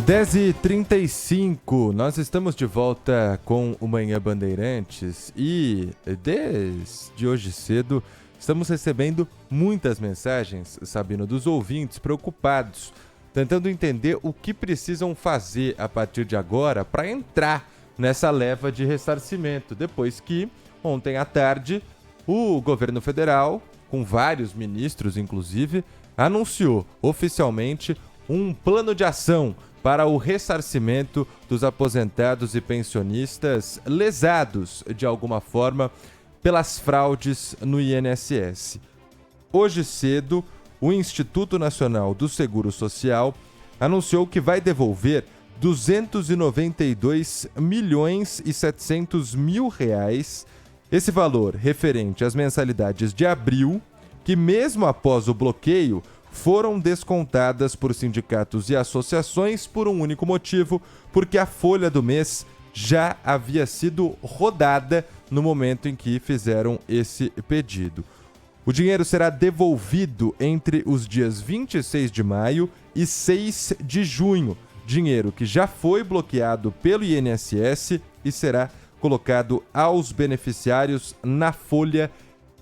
10h35, nós estamos de volta com o Manhã Bandeirantes e desde hoje cedo estamos recebendo muitas mensagens, Sabino, dos ouvintes preocupados, tentando entender o que precisam fazer a partir de agora para entrar nessa leva de ressarcimento, depois que ontem à tarde o governo federal, com vários ministros inclusive, anunciou oficialmente um plano de ação para o ressarcimento dos aposentados e pensionistas lesados de alguma forma pelas fraudes no INSS. Hoje cedo, o Instituto Nacional do Seguro Social anunciou que vai devolver 292 milhões e 700 mil reais, esse valor referente às mensalidades de abril, que mesmo após o bloqueio foram descontadas por sindicatos e associações por um único motivo, porque a folha do mês já havia sido rodada no momento em que fizeram esse pedido. O dinheiro será devolvido entre os dias 26 de maio e 6 de junho, dinheiro que já foi bloqueado pelo INSS e será colocado aos beneficiários na folha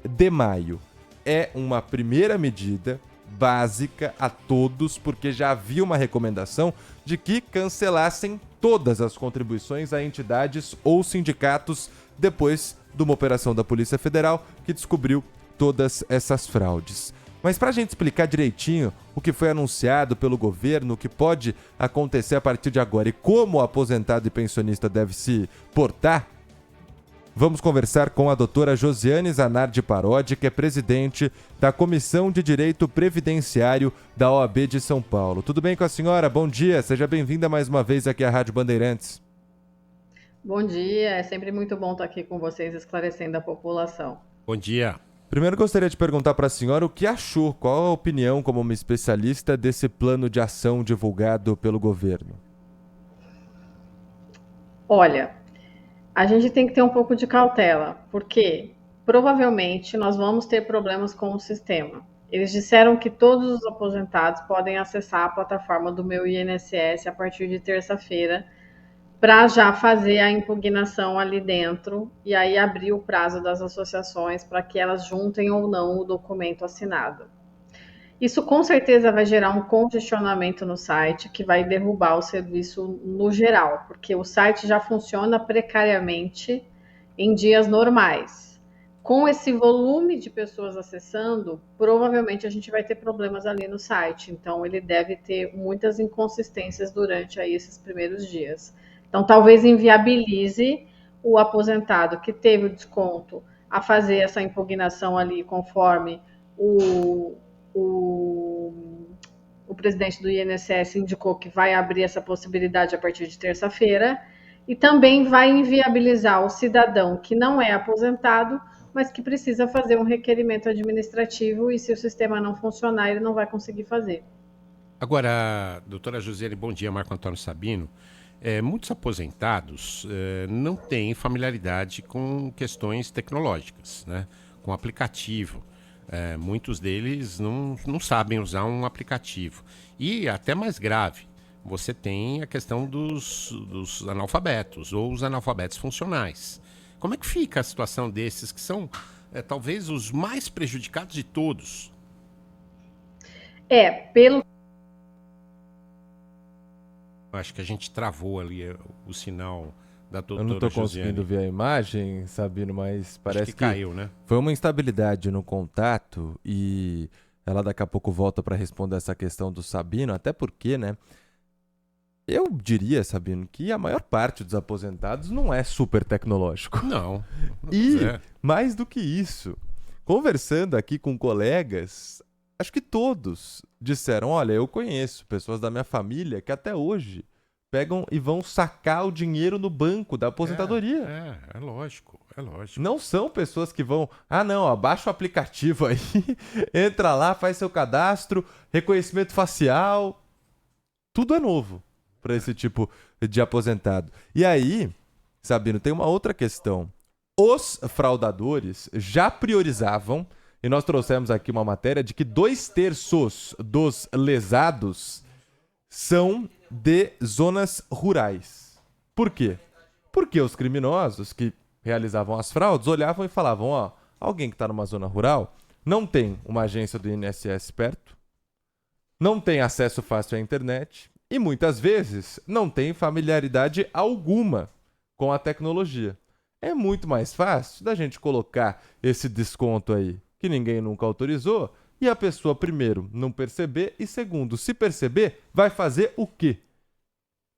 de maio. É uma primeira medida básica a todos, porque já havia uma recomendação de que cancelassem todas as contribuições a entidades ou sindicatos depois de uma operação da Polícia Federal que descobriu todas essas fraudes. Mas para a gente explicar direitinho o que foi anunciado pelo governo, o que pode acontecer a partir de agora e como o aposentado e pensionista deve se portar, vamos conversar com a doutora Josiane Zanardi Parodi, que é presidente da Comissão de Direito Previdenciário da OAB de São Paulo. Tudo bem com a senhora? Bom dia, seja bem-vinda mais uma vez aqui à Rádio Bandeirantes. Bom dia, é sempre muito bom estar aqui com vocês esclarecendo a população. Bom dia. Primeiro gostaria de perguntar para a senhora o que achou, qual a opinião como uma especialista desse plano de ação divulgado pelo governo. Olha, a gente tem que ter um pouco de cautela, porque provavelmente nós vamos ter problemas com o sistema. Eles disseram que todos os aposentados podem acessar a plataforma do Meu INSS a partir de terça-feira para já fazer a impugnação ali dentro e aí abrir o prazo das associações para que elas juntem ou não o documento assinado. Isso com certeza vai gerar um congestionamento no site que vai derrubar o serviço no geral, porque o site já funciona precariamente em dias normais. Com esse volume de pessoas acessando, provavelmente a gente vai ter problemas ali no site, então ele deve ter muitas inconsistências durante aí esses primeiros dias. Então talvez inviabilize o aposentado que teve o desconto a fazer essa impugnação ali conforme o presidente do INSS indicou que vai abrir essa possibilidade a partir de terça-feira e também vai inviabilizar o cidadão que não é aposentado, mas que precisa fazer um requerimento administrativo e se o sistema não funcionar, ele não vai conseguir fazer. Agora, doutora Josiane, bom dia, Marco Antônio Sabino. Muitos aposentados não têm familiaridade com questões tecnológicas, né? Com aplicativo. Muitos deles não sabem usar um aplicativo. E até mais grave, você tem a questão dos analfabetos ou os analfabetos funcionais. Como é que fica a situação desses que são talvez os mais prejudicados de todos? Pelo... Acho que a gente travou ali o sinal da doutora Eu não estou Josiane. conseguindo ver a imagem, Sabino, mas parece que caiu, né? Foi uma instabilidade no contato e ela daqui a pouco volta para responder essa questão do Sabino, até porque, né? Eu diria, Sabino, que a maior parte dos aposentados não é super tecnológico. Não. E, mais do que isso, conversando aqui com colegas, acho que todos disseram, olha, eu conheço pessoas da minha família que até hoje pegam e vão sacar o dinheiro no banco da aposentadoria. É lógico, é lógico. Não são pessoas que vão, baixa o aplicativo aí, entra lá, faz seu cadastro, reconhecimento facial, tudo é novo para esse tipo de aposentado. E aí, Sabino, tem uma outra questão. Os fraudadores já priorizavam, e nós trouxemos aqui uma matéria de que 2/3 dos lesados são de zonas rurais. Por quê? Porque os criminosos que realizavam as fraudes olhavam e falavam, ó, alguém que está numa zona rural não tem uma agência do INSS perto, não tem acesso fácil à internet e muitas vezes não tem familiaridade alguma com a tecnologia. É muito mais fácil da gente colocar esse desconto aí, que ninguém nunca autorizou, e a pessoa, primeiro, não perceber, e segundo, se perceber, vai fazer o quê?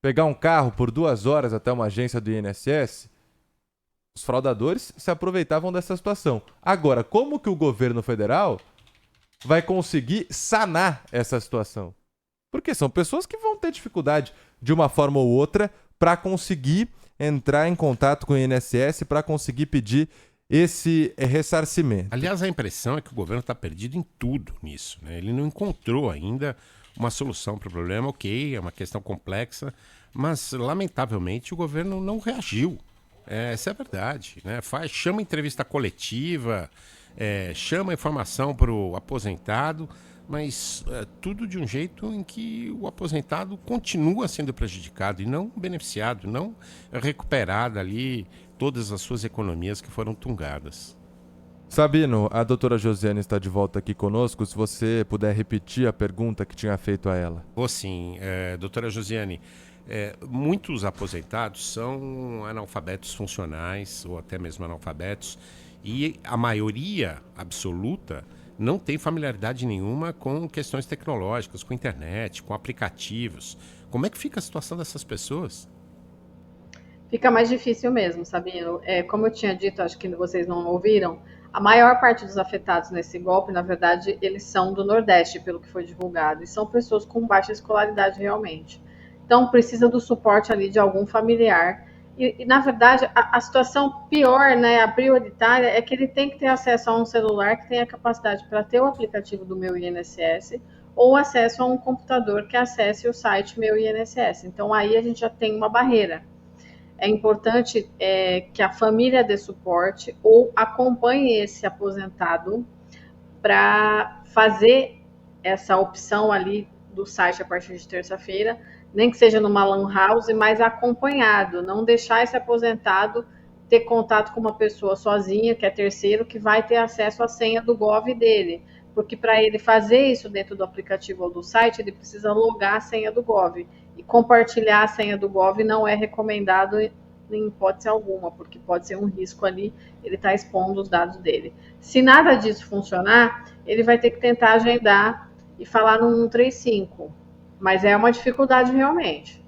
Pegar um carro por 2 horas até uma agência do INSS? Os fraudadores se aproveitavam dessa situação. Agora, como que o governo federal vai conseguir sanar essa situação? Porque são pessoas que vão ter dificuldade, de uma forma ou outra, para conseguir entrar em contato com o INSS, para conseguir pedir esse ressarcimento. Aliás, a impressão é que o governo está perdido em tudo nisso, né? Ele não encontrou ainda uma solução para o problema. Ok, é uma questão complexa, mas, lamentavelmente, o governo não reagiu. Essa é a verdade, né? Chama entrevista coletiva, chama informação para o aposentado, mas tudo de um jeito em que o aposentado continua sendo prejudicado e não beneficiado, não recuperado ali todas as suas economias que foram tungadas. Sabino, a doutora Josiane está de volta aqui conosco. Se você puder repetir a pergunta que tinha feito a ela. Vou sim. Doutora Josiane, muitos aposentados são analfabetos funcionais ou até mesmo analfabetos e a maioria absoluta não tem familiaridade nenhuma com questões tecnológicas, com internet, com aplicativos. Como é que fica a situação dessas pessoas? Fica mais difícil mesmo, Sabino. Como eu tinha dito, acho que vocês não ouviram, a maior parte dos afetados nesse golpe, na verdade, eles são do Nordeste, pelo que foi divulgado, e são pessoas com baixa escolaridade realmente. Então, precisa do suporte ali de algum familiar. E na verdade, a situação pior, né, a prioritária, é que ele tem que ter acesso a um celular que tenha capacidade para ter o aplicativo do Meu INSS ou acesso a um computador que acesse o site Meu INSS. Então, aí a gente já tem uma barreira. É importante que a família dê suporte ou acompanhe esse aposentado para fazer essa opção ali do site a partir de terça-feira, nem que seja numa lan house, mas acompanhado, não deixar esse aposentado ter contato com uma pessoa sozinha, que é terceiro, que vai ter acesso à senha do Gov dele, porque para ele fazer isso dentro do aplicativo ou do site, ele precisa logar a senha do Gov, e compartilhar a senha do Gov não é recomendado em hipótese alguma, porque pode ser um risco ali, ele está expondo os dados dele. Se nada disso funcionar, ele vai ter que tentar agendar e falar no 135, mas é uma dificuldade realmente.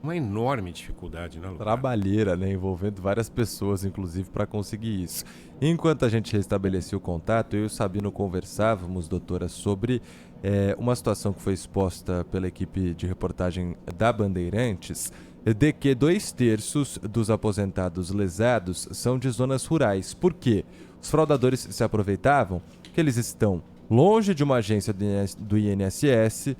Uma enorme dificuldade, né, Lucas? Trabalheira, né? Envolvendo várias pessoas, inclusive, para conseguir isso. Enquanto a gente restabelecia o contato, eu e o Sabino conversávamos, doutora, sobre uma situação que foi exposta pela equipe de reportagem da Bandeirantes, de que 2/3 dos aposentados lesados são de zonas rurais. Por quê? Os fraudadores se aproveitavam que eles estão longe de uma agência do INSS,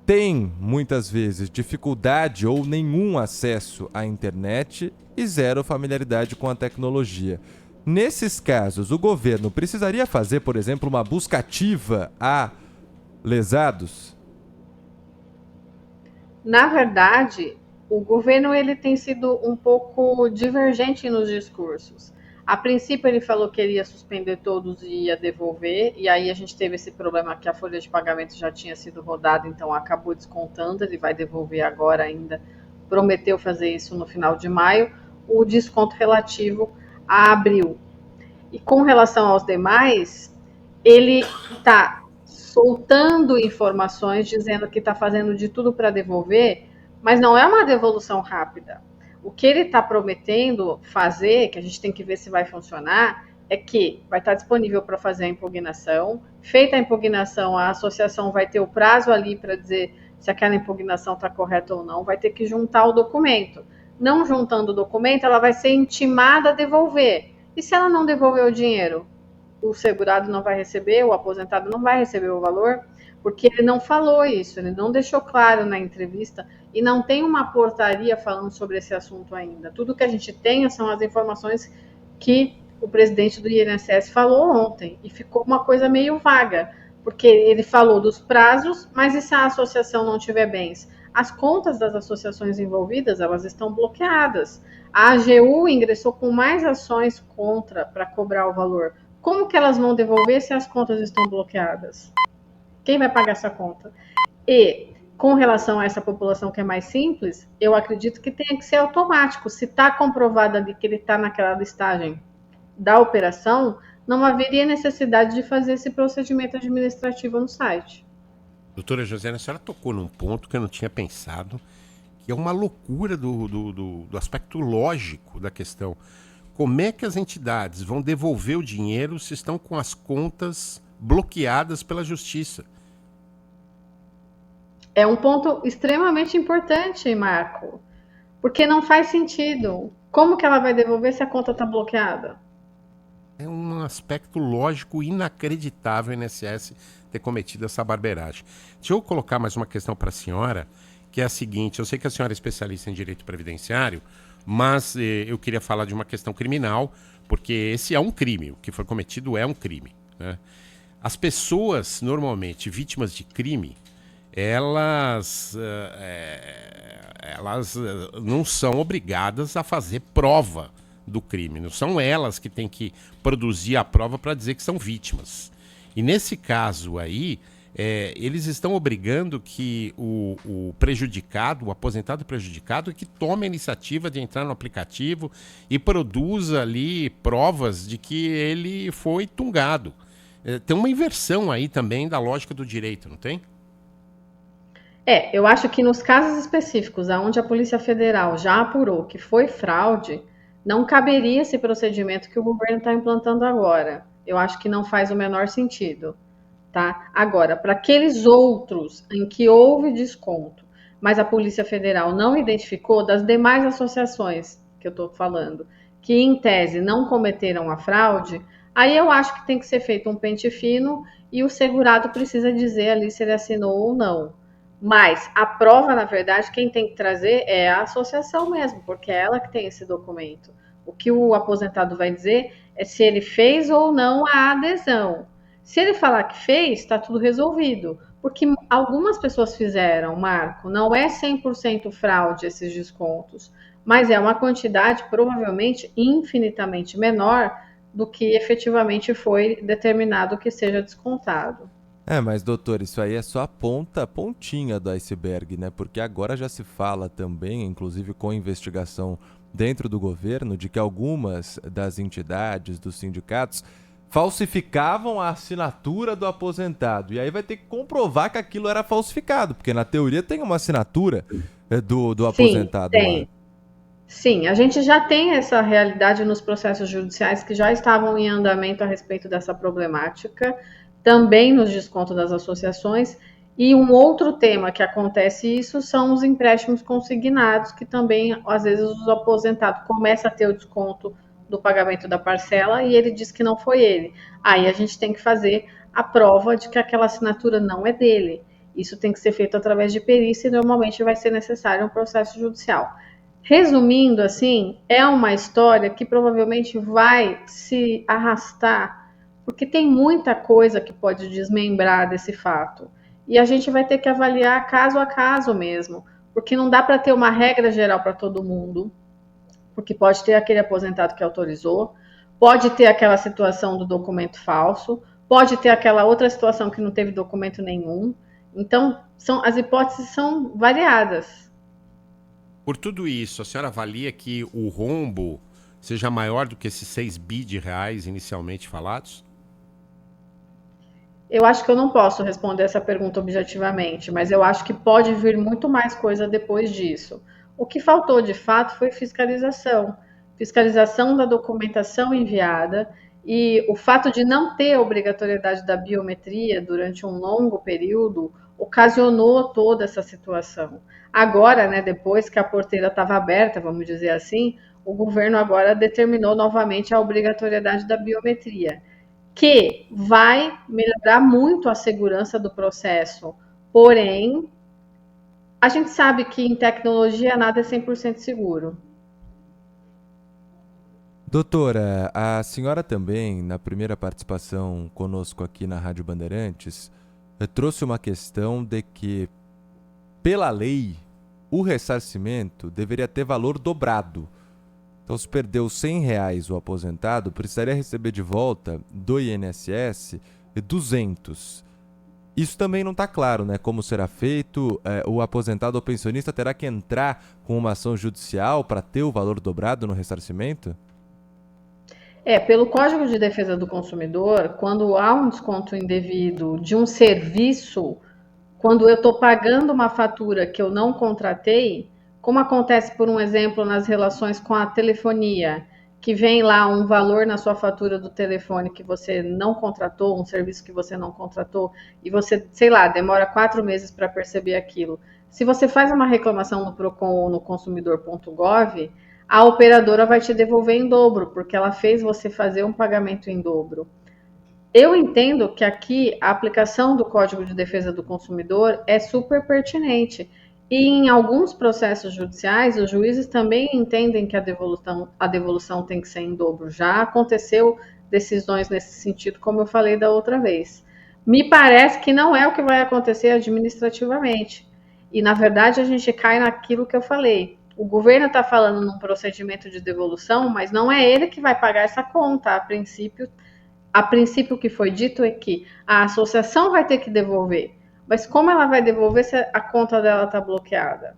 têm, muitas vezes, dificuldade ou nenhum acesso à internet e zero familiaridade com a tecnologia. Nesses casos, o governo precisaria fazer, por exemplo, uma busca ativa a lesados? Na verdade, o governo ele tem sido um pouco divergente nos discursos. A princípio ele falou que ele ia suspender todos e ia devolver, e aí a gente teve esse problema que a folha de pagamento já tinha sido rodada, então acabou descontando, ele vai devolver agora ainda, prometeu fazer isso no final de maio, o desconto relativo a abril. E com relação aos demais, ele está soltando informações, dizendo que está fazendo de tudo para devolver, mas não é uma devolução rápida. O que ele está prometendo fazer, que a gente tem que ver se vai funcionar, é que vai estar disponível para fazer a impugnação. Feita a impugnação, a associação vai ter o prazo ali para dizer se aquela impugnação está correta ou não, vai ter que juntar o documento. Não juntando o documento, ela vai ser intimada a devolver. E se ela não devolver o dinheiro? O segurado não vai receber, o aposentado não vai receber o valor, porque ele não falou isso, ele não deixou claro na entrevista e não tem uma portaria falando sobre esse assunto ainda. Tudo que a gente tem são as informações que o presidente do INSS falou ontem e ficou uma coisa meio vaga, Porque ele falou dos prazos, mas e se a associação não tiver bens? As contas das associações envolvidas, elas estão bloqueadas. A AGU ingressou com mais ações contra para cobrar o valor. Como que elas vão devolver se as contas estão bloqueadas? Quem vai pagar essa conta? E, com relação a essa população que é mais simples, eu acredito que tenha que ser automático. Se está comprovado ali que ele está naquela listagem da operação, não haveria necessidade de fazer esse procedimento administrativo no site. Doutora Josiane, a senhora tocou num ponto que eu não tinha pensado, que é uma loucura do aspecto lógico da questão. Como é que as entidades vão devolver o dinheiro se estão com as contas bloqueadas pela justiça? É um ponto extremamente importante, Marco, porque não faz sentido. Como que ela vai devolver se a conta está bloqueada? É um aspecto lógico inacreditável o INSS ter cometido essa barbeiragem. Deixa eu colocar mais uma questão para a senhora, que é a seguinte: eu sei que a senhora é especialista em direito previdenciário, mas eu queria falar de uma questão criminal, porque esse é um crime, o que foi cometido é um crime, né? As pessoas, normalmente vítimas de crime, elas não são obrigadas a fazer prova do crime. Não são elas que têm que produzir a prova para dizer que são vítimas. E nesse caso aí, eles estão obrigando que o prejudicado, o aposentado prejudicado, que tome a iniciativa de entrar no aplicativo e produza ali provas de que ele foi tungado. Tem uma inversão aí também da lógica do direito, não tem? Eu acho que nos casos específicos, onde a Polícia Federal já apurou que foi fraude, não caberia esse procedimento que o governo está implantando agora. Eu acho que não faz o menor sentido, tá? Agora, para aqueles outros em que houve desconto, mas a Polícia Federal não identificou, das demais associações que eu estou falando, que em tese não cometeram a fraude, aí eu acho que tem que ser feito um pente fino e o segurado precisa dizer ali se ele assinou ou não. Mas a prova, na verdade, quem tem que trazer é a associação mesmo, porque é ela que tem esse documento. O que o aposentado vai dizer é se ele fez ou não a adesão. Se ele falar que fez, está tudo resolvido. Porque algumas pessoas fizeram, Marco, não é 100% fraude esses descontos, mas é uma quantidade provavelmente infinitamente menor do que efetivamente foi determinado que seja descontado. Mas doutor, isso aí é só a pontinha do iceberg, né? Porque agora já se fala também, inclusive com investigação dentro do governo, de que algumas das entidades, dos sindicatos, falsificavam a assinatura do aposentado. E aí vai ter que comprovar que aquilo era falsificado, porque na teoria tem uma assinatura do aposentado tem. lá. Sim, a gente já tem essa realidade nos processos judiciais que já estavam em andamento a respeito dessa problemática, também nos descontos das associações. E um outro tema que acontece isso são os empréstimos consignados, que também, às vezes, o aposentado começa a ter o desconto do pagamento da parcela e ele diz que não foi ele. Aí a gente tem que fazer a prova de que aquela assinatura não é dele. Isso tem que ser feito através de perícia e normalmente vai ser necessário um processo judicial. Resumindo, assim, é uma história que provavelmente vai se arrastar, porque tem muita coisa que pode desmembrar desse fato. E a gente vai ter que avaliar caso a caso mesmo, porque não dá para ter uma regra geral para todo mundo, porque pode ter aquele aposentado que autorizou, pode ter aquela situação do documento falso, pode ter aquela outra situação que não teve documento nenhum. Então, as hipóteses são variadas. Por tudo isso, a senhora avalia que o rombo seja maior do que esses 6 bi de reais inicialmente falados? Eu acho que eu não posso responder essa pergunta objetivamente, mas eu acho que pode vir muito mais coisa depois disso. O que faltou de fato foi fiscalização da documentação enviada, e o fato de não ter a obrigatoriedade da biometria durante um longo período ocasionou toda essa situação. Agora, né, depois que a porteira estava aberta, vamos dizer assim, o governo agora determinou novamente a obrigatoriedade da biometria, que vai melhorar muito a segurança do processo. Porém, a gente sabe que em tecnologia nada é 100% seguro. Doutora, a senhora também, na primeira participação conosco aqui na Rádio Bandeirantes, trouxe uma questão de que, pela lei, o ressarcimento deveria ter valor dobrado. Então, se perdeu R$ 100 o aposentado, precisaria receber de volta do INSS 200. Isso também não está claro, né? Como será feito? O aposentado ou pensionista terá que entrar com uma ação judicial para ter o valor dobrado no ressarcimento? Pelo Código de Defesa do Consumidor, quando há um desconto indevido de um serviço, quando eu estou pagando uma fatura que eu não contratei, como acontece, por um exemplo, nas relações com a telefonia, que vem lá um valor na sua fatura do telefone que você não contratou, um serviço que você não contratou, e você, sei lá, demora 4 meses para perceber aquilo. Se você faz uma reclamação no Procon ou no consumidor.gov, a operadora vai te devolver em dobro, porque ela fez você fazer um pagamento em dobro. Eu entendo que aqui a aplicação do Código de Defesa do Consumidor é super pertinente. E em alguns processos judiciais, os juízes também entendem que a devolução tem que ser em dobro. Já aconteceu decisões nesse sentido, como eu falei da outra vez. Me parece que não é o que vai acontecer administrativamente. E, na verdade, a gente cai naquilo que eu falei. O governo está falando num procedimento de devolução, mas não é ele que vai pagar essa conta. A princípio, o que foi dito é que a associação vai ter que devolver. Mas como ela vai devolver se a conta dela está bloqueada?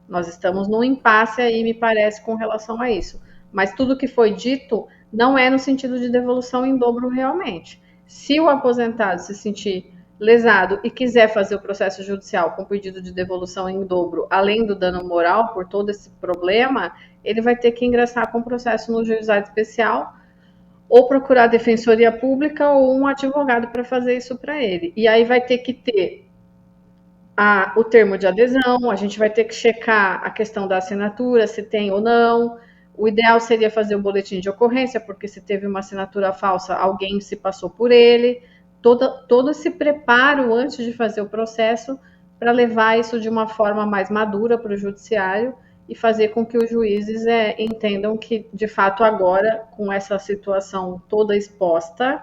Nós estamos num impasse aí, me parece, com relação a isso. Mas tudo que foi dito não é no sentido de devolução em dobro realmente. Se o aposentado se sentir lesado e quiser fazer o processo judicial com pedido de devolução em dobro, além do dano moral por todo esse problema, ele vai ter que ingressar com processo no juizado especial ou procurar a defensoria pública ou um advogado para fazer isso para ele. E aí vai ter que ter o termo de adesão, a gente vai ter que checar a questão da assinatura, se tem ou não. O ideal seria fazer o boletim de ocorrência, porque se teve uma assinatura falsa, alguém se passou por ele. Todo esse preparo antes de fazer o processo para levar isso de uma forma mais madura para o judiciário e fazer com que os juízes entendam que, de fato, agora, com essa situação toda exposta,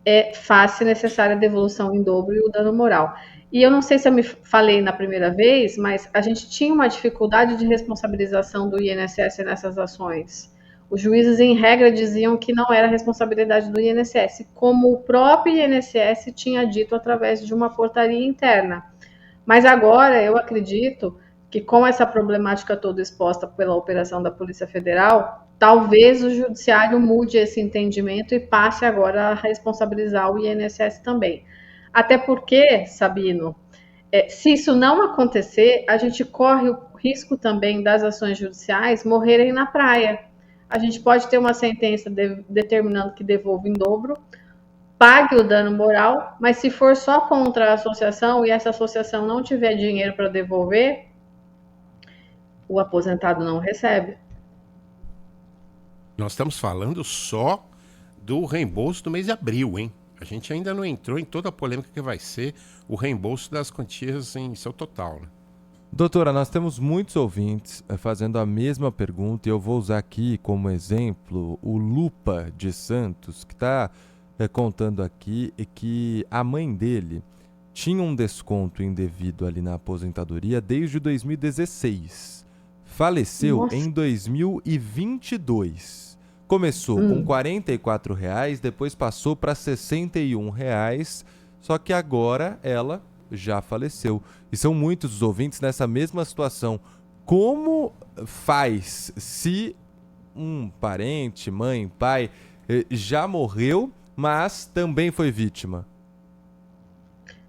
é fácil e necessária a devolução em dobro e o dano moral. E eu não sei se eu me falei na primeira vez, mas a gente tinha uma dificuldade de responsabilização do INSS nessas ações. Os juízes, em regra, diziam que não era responsabilidade do INSS, como o próprio INSS tinha dito através de uma portaria interna. Mas agora, eu acredito que com essa problemática toda exposta pela operação da Polícia Federal, talvez o judiciário mude esse entendimento e passe agora a responsabilizar o INSS também. Até porque, Sabino, se isso não acontecer, a gente corre o risco também das ações judiciais morrerem na praia. A gente pode ter uma sentença determinando que devolva em dobro, pague o dano moral, mas se for só contra a associação e essa associação não tiver dinheiro para devolver, o aposentado não recebe. Nós estamos falando só do reembolso do mês de abril, hein? A gente ainda não entrou em toda a polêmica que vai ser o reembolso das quantias em seu total, né? Doutora, nós temos muitos ouvintes fazendo a mesma pergunta e eu vou usar aqui como exemplo o Lupa de Santos, que está contando aqui que a mãe dele tinha um desconto indevido ali na aposentadoria desde 2016. Faleceu em 2022. Começou com R$ 44, depois passou para R$ 61, só que agora ela já faleceu. E são muitos os ouvintes nessa mesma situação. Como faz se um parente, mãe, pai, já morreu, mas também foi vítima?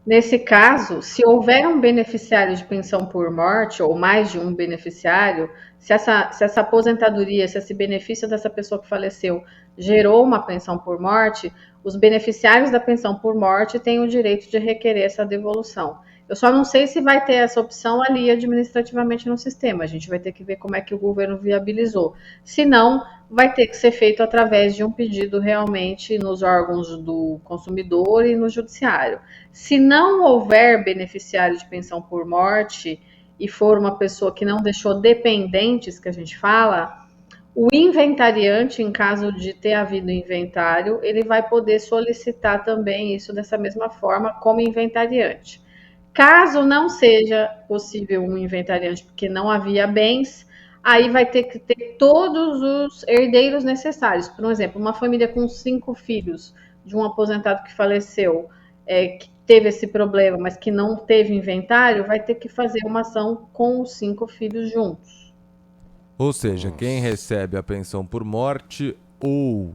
Nesse caso, se houver um beneficiário de pensão por morte, ou mais de um beneficiário, se essa aposentadoria, se esse benefício dessa pessoa que faleceu gerou uma pensão por morte, os beneficiários da pensão por morte têm o direito de requerer essa devolução. Eu só não sei se vai ter essa opção ali administrativamente no sistema. A gente vai ter que ver como é que o governo viabilizou. Se não, vai ter que ser feito através de um pedido realmente nos órgãos do consumidor e no judiciário. Se não houver beneficiário de pensão por morte e for uma pessoa que não deixou dependentes, que a gente fala, O inventariante, em caso de ter havido inventário, ele vai poder solicitar também isso dessa mesma forma, como inventariante. Caso não seja possível um inventariante, porque não havia bens, aí vai ter que ter todos os herdeiros necessários. Por exemplo, uma família com 5 filhos de um aposentado que faleceu, que teve esse problema, mas que não teve inventário, vai ter que fazer uma ação com os 5 filhos juntos. Ou seja, quem recebe a pensão por morte ou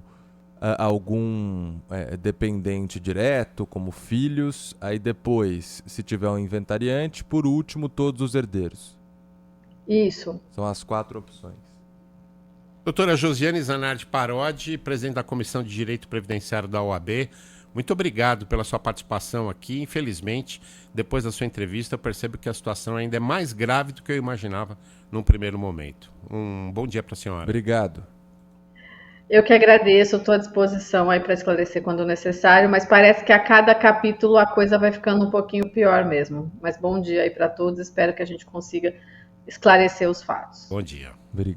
algum dependente direto, como filhos, aí depois, se tiver um inventariante, por último, todos os herdeiros. Isso. São as 4 opções. Doutora Josiane Zanardi Parodi, presidente da Comissão de Direito Previdenciário da OAB, muito obrigado pela sua participação aqui. Infelizmente, depois da sua entrevista, eu percebo que a situação ainda é mais grave do que eu imaginava num primeiro momento. Um bom dia para a senhora. Obrigado. Eu que agradeço, estou à disposição aí para esclarecer quando necessário, mas parece que a cada capítulo a coisa vai ficando um pouquinho pior mesmo. Mas bom dia aí para todos, espero que a gente consiga esclarecer os fatos. Bom dia. Obrigado.